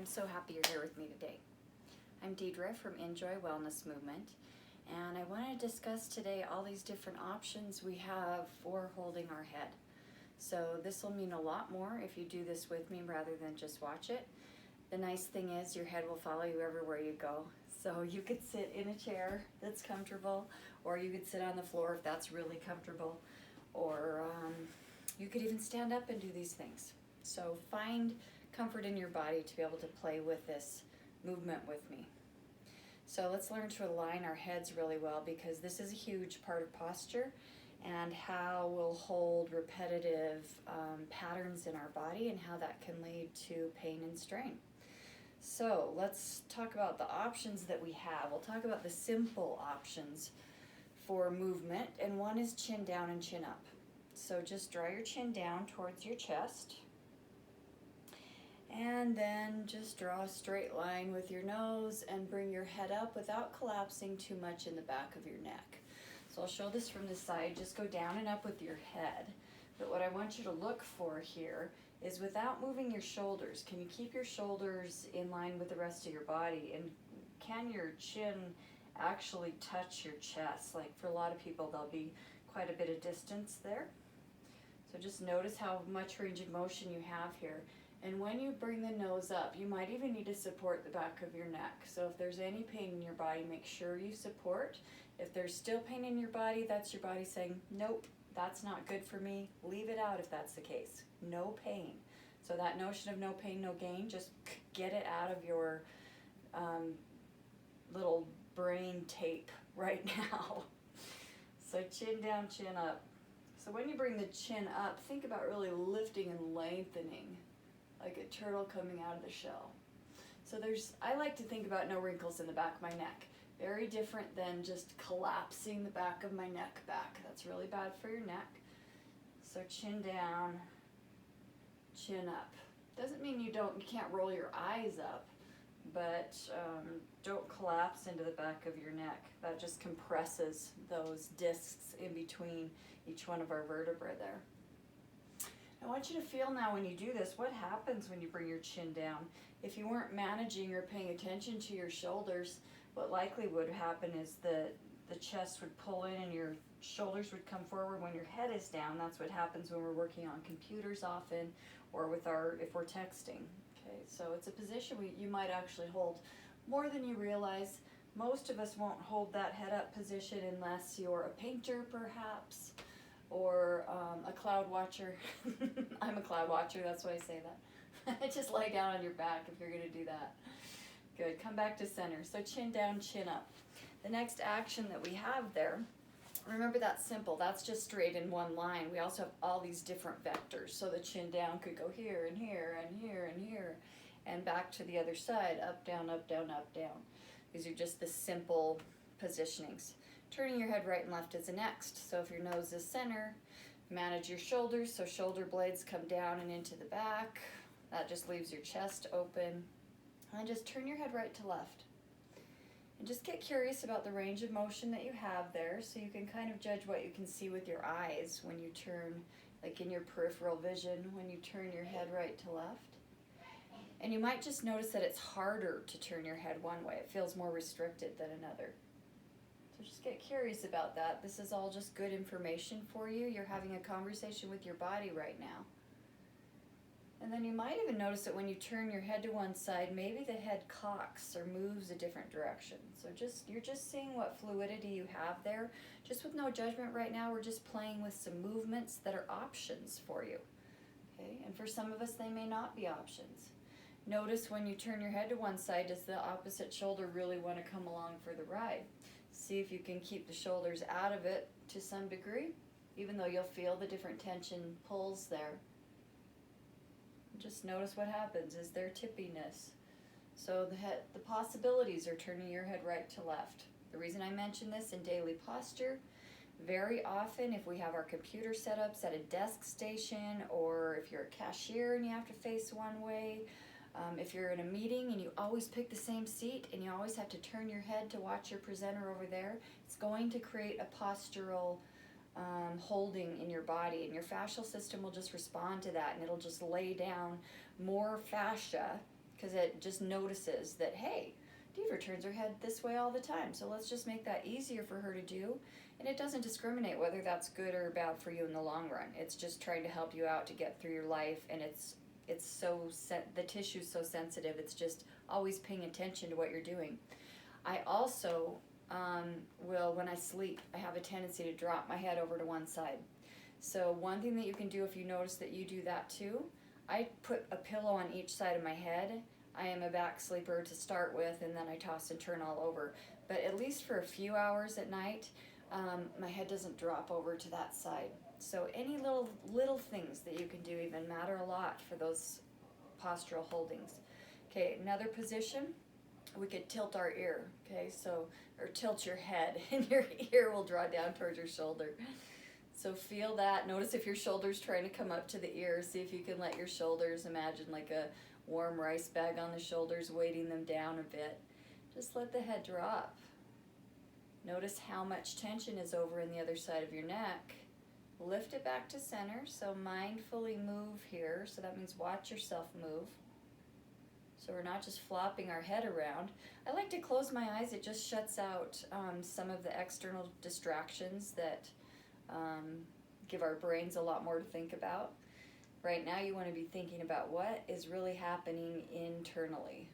I'm so happy you're here with me today. I'm Deidre from Enjoy Wellness Movement, and I want to discuss today all these different options we have for holding our head. So this will mean a lot more if you do this with me rather than just watch it. The nice thing is your head will follow you everywhere you go. So you could sit in a chair that's comfortable, or you could sit on the floor if that's really comfortable, or you could even stand up and do these things. So find comfort in your body to be able to play with this movement with me. So let's learn to align our heads really well, because this is a huge part of posture and how we'll hold repetitive patterns in our body and how that can lead to pain and strain. So let's talk about the options that we have. We'll talk about the simple options for movement, and one is chin down and chin up. So just draw your chin down towards your chest, and then just draw a straight line with your nose and bring your head up without collapsing too much in the back of your neck. So I'll show this from the side. Just go down and up with your head. But what I want you to look for here is, without moving your shoulders, can you keep your shoulders in line with the rest of your body? And can your chin actually touch your chest? Like for a lot of people, there'll be quite a bit of distance there. So just notice how much range of motion you have here. And when you bring the nose up, you might even need to support the back of your neck. So if there's any pain in your body, make sure you support. If there's still pain in your body, that's your body saying, nope, that's not good for me. Leave it out if that's the case. No pain. So that notion of no pain, no gain, just get it out of your little brain tape right now. So chin down, chin up. So when you bring the chin up, think about really lifting and lengthening, like a turtle coming out of the shell. So I like to think about no wrinkles in the back of my neck. Very different than just collapsing the back of my neck back. That's really bad for your neck. So chin down, chin up. Doesn't mean you can't roll your eyes up, but don't collapse into the back of your neck. That just compresses those discs in between each one of our vertebrae there. I want you to feel now when you do this, what happens when you bring your chin down. If you weren't managing or paying attention to your shoulders, what likely would happen is the chest would pull in and your shoulders would come forward when your head is down. That's what happens when we're working on computers often, or if we're texting. Okay, so it's a position you might actually hold more than you realize. Most of us won't hold that head up position unless you're a painter perhaps, or a cloud watcher. I'm a cloud watcher, that's why I say that. Just lie down on your back if you're gonna do that. Good, come back to center. So chin down, chin up. The next action that we have there, remember that's simple, that's just straight in one line. We also have all these different vectors. So the chin down could go here and here and here and here, and back to the other side, up, down, up, down, up, down. These are just the simple positionings. Turning your head right and left is the next. So if your nose is center, manage your shoulders. So shoulder blades come down and into the back. That just leaves your chest open. And just turn your head right to left. And just get curious about the range of motion that you have there, so you can kind of judge what you can see with your eyes when you turn, like in your peripheral vision, when you turn your head right to left. And you might just notice that it's harder to turn your head one way. It feels more restricted than another. So just get curious about that. This is all just good information for you. You're having a conversation with your body right now. And then you might even notice that when you turn your head to one side, maybe the head cocks or moves a different direction. So you're just seeing what fluidity you have there. Just with no judgment right now, we're just playing with some movements that are options for you. Okay? And for some of us, they may not be options. Notice when you turn your head to one side, does the opposite shoulder really want to come along for the ride? See if you can keep the shoulders out of it to some degree, even though you'll feel the different tension pulls there. Just notice what happens. Is there tippiness? So the possibilities are turning your head right to left. The reason I mention this in daily posture, very often if we have our computer setups at a desk station, or if you're a cashier and you have to face one way, if you're in a meeting and you always pick the same seat and you always have to turn your head to watch your presenter over there, it's going to create a postural holding in your body, and your fascial system will just respond to that, and it'll just lay down more fascia because it just notices that, hey, Diva turns her head this way all the time, so let's just make that easier for her to do. And it doesn't discriminate whether that's good or bad for you in the long run. It's just trying to help you out to get through your life, and the tissue's so sensitive, it's just always paying attention to what you're doing. I also will, when I sleep, I have a tendency to drop my head over to one side. So one thing that you can do if you notice that you do that too, I put a pillow on each side of my head. I am a back sleeper to start with, and then I toss and turn all over. But at least for a few hours at night, my head doesn't drop over to that side. So any little things that you can do even matter a lot for those postural holdings. Okay, another position, we could tilt our ear, okay, so, or tilt your head, and your ear will draw down towards your shoulder. So feel that. Notice if your shoulder's trying to come up to the ear. See if you can let your shoulders, imagine like a warm rice bag on the shoulders, weighting them down a bit. Just let the head drop. Notice how much tension is over in the other side of your neck. Lift it back to center, so mindfully move here. So that means watch yourself move. So we're not just flopping our head around. I like to close my eyes. It just shuts out some of the external distractions that give our brains a lot more to think about. Right now you want to be thinking about what is really happening internally.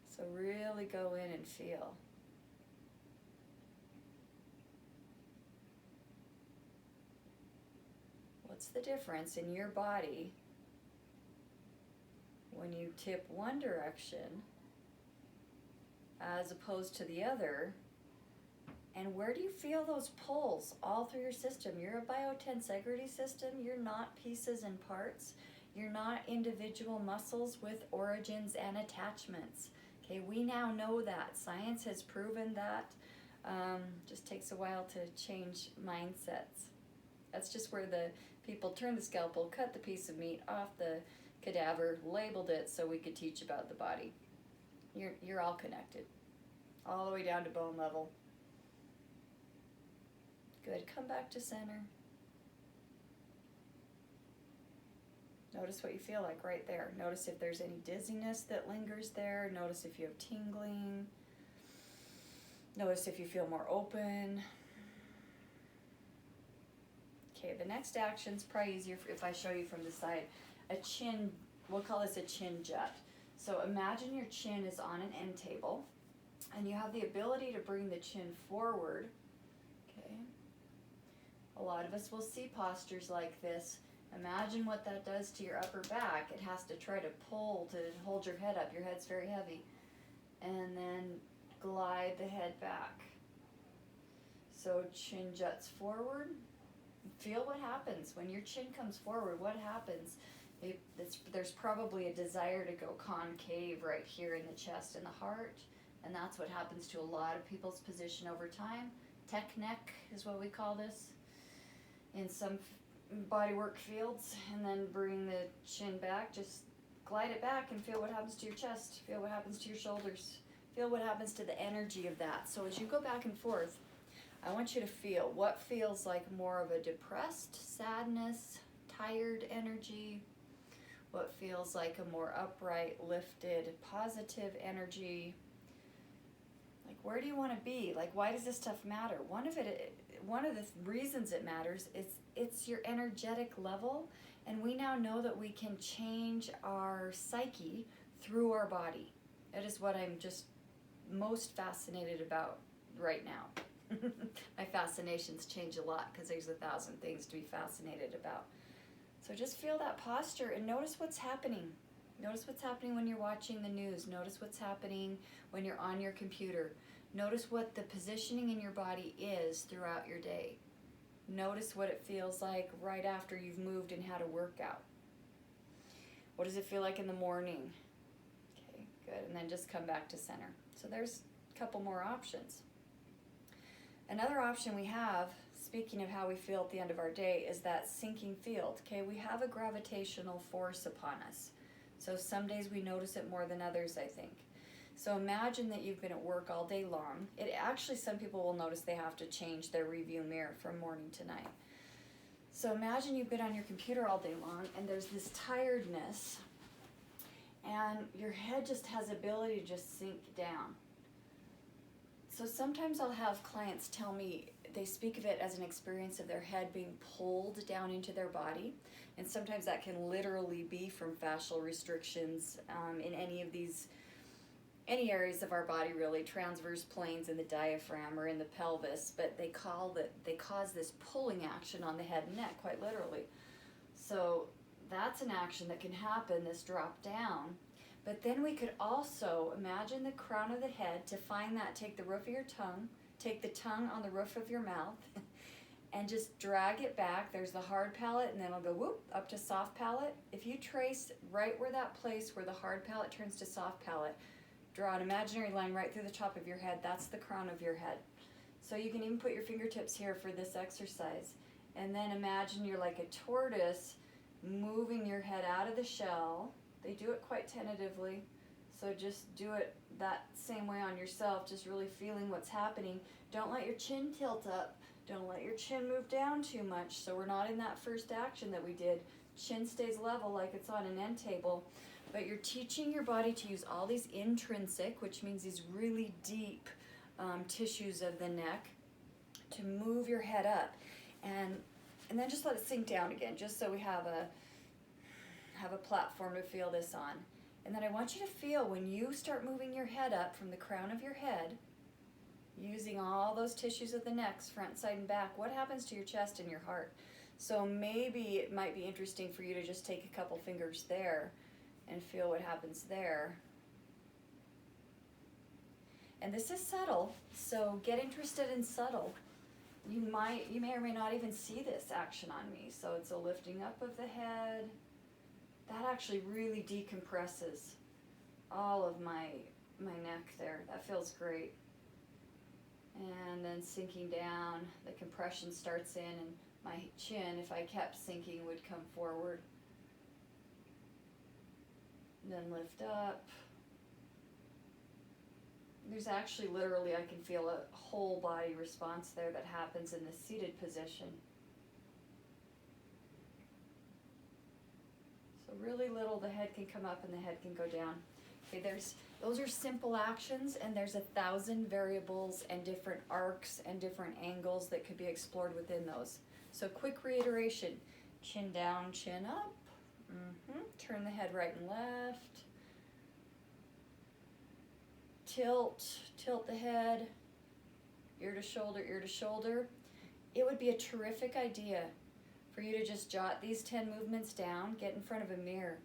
So really go in and feel. What's the difference in your body when you tip one direction as opposed to the other? And where do you feel those pulls all through your system? You're a biotensegrity system. You're not pieces and parts. You're not individual muscles with origins and attachments. Okay, we now know that. Science has proven that. Just takes a while to change mindsets. That's just where the people turned the scalpel, cut the piece of meat off the cadaver, labeled it so we could teach about the body. You're all connected, all the way down to bone level. Good, come back to center. Notice what you feel like right there. Notice if there's any dizziness that lingers there. Notice if you have tingling. Notice if you feel more open. Okay, the next action's probably easier if I show you from the side. A chin, we'll call this a chin jut. So imagine your chin is on an end table, and you have the ability to bring the chin forward. Okay. A lot of us will see postures like this. Imagine what that does to your upper back. It has to try to pull to hold your head up. Your head's very heavy. And then glide the head back. So chin juts forward. Feel what happens when your chin comes forward. What happens? There's probably a desire to go concave right here in the chest and the heart, and that's what happens to a lot of people's position over time. Tech neck is what we call this in some bodywork fields. And then bring the chin back. Just glide it back and feel what happens to your chest. Feel what happens to your shoulders. Feel what happens to the energy of that. So as you go back and forth, I want you to feel what feels like more of a depressed sadness, tired energy, what feels like a more upright, lifted, positive energy. Like, where do you want to be? Like, why does this stuff matter? One of the reasons it matters is it's your energetic level, and we now know that we can change our psyche through our body. That is what I'm just most fascinated about right now. My fascinations change a lot because there's 1,000 things to be fascinated about. So just feel that posture and notice what's happening. Notice what's happening when you're watching the news. Notice what's happening when you're on your computer. Notice what the positioning in your body is throughout your day. Notice what it feels like right after you've moved and had a workout. What does it feel like in the morning? Okay, good. And then just come back to center. So there's a couple more options. Another option we have, speaking of how we feel at the end of our day, is that sinking field. Okay, we have a gravitational force upon us. So some days we notice it more than others, I think. So imagine that you've been at work all day long. Some people will notice they have to change their review mirror from morning to night. So imagine you've been on your computer all day long and there's this tiredness. and your head just has ability to just sink down. So sometimes I'll have clients tell me they speak of it as an experience of their head being pulled down into their body, and sometimes that can literally be from fascial restrictions in any areas of our body, really, transverse planes in the diaphragm or in the pelvis, but they cause this pulling action on the head and neck, quite literally. So that's an action that can happen, this drop down. But then we could also imagine the crown of the head. To find that, take the roof of your tongue, take the tongue on the roof of your mouth, and just drag it back. There's the hard palate, and then it'll go whoop up to soft palate. If you trace right where that place where the hard palate turns to soft palate, draw an imaginary line right through the top of your head. That's the crown of your head. So you can even put your fingertips here for this exercise. And then imagine you're like a tortoise moving your head out of the shell. They do it quite tentatively, so just do it that same way on yourself, just really feeling what's happening. Don't let your chin tilt up. Don't let your chin move down too much, so we're not in that first action that we did. Chin stays level like it's on an end table, but you're teaching your body to use all these intrinsic, which means these really deep tissues of the neck, to move your head up. And then just let it sink down again, just so we have a platform to feel this on. And then I want you to feel when you start moving your head up from the crown of your head, using all those tissues of the neck, front, side, and back, what happens to your chest and your heart? So maybe it might be interesting for you to just take a couple fingers there and feel what happens there. And this is subtle, so get interested in subtle. You may or may not even see this action on me. So it's a lifting up of the head. That actually really decompresses all of my neck there. That feels great. And then sinking down, the compression starts in, and my chin, if I kept sinking, would come forward. Then lift up. There's actually literally, I can feel a whole body response there that happens in the seated position. So really little, the head can come up and the head can go down. Okay, those are simple actions, and there's 1,000 variables and different arcs and different angles that could be explored within those. So quick reiteration: chin down, chin up. Turn the head right and left. Tilt the head, ear to shoulder, ear to shoulder. It would be a terrific idea for you to just jot these 10 movements down, get in front of a mirror,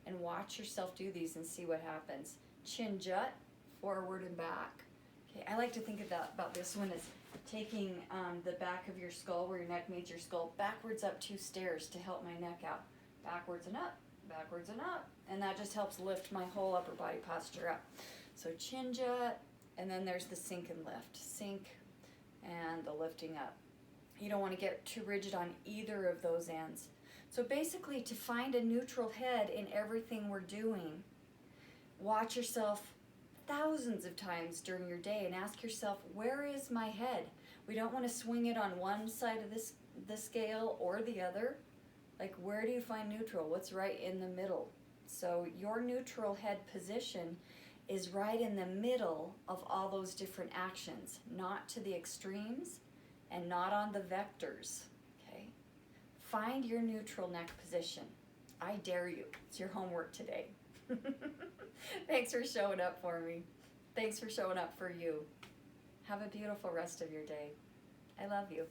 and watch yourself do these and see what happens. Chin jut, forward and back. Okay, I like to think about this one as taking the back of your skull, where your neck meets your skull, backwards up 2 stairs to help my neck out. Backwards and up, and that just helps lift my whole upper body posture up. So chin jut, and then there's the sink and lift. Sink and the lifting up. You don't want to get too rigid on either of those ends. So basically, to find a neutral head in everything we're doing, watch yourself thousands of times during your day and ask yourself, where is my head? We don't want to swing it on one side of the scale or the other. Like, where do you find neutral? What's right in the middle? So your neutral head position is right in the middle of all those different actions, not to the extremes and not on the vectors, okay? Find your neutral neck position. I dare you. It's your homework today. Thanks for showing up for me. Thanks for showing up for you. Have a beautiful rest of your day. I love you.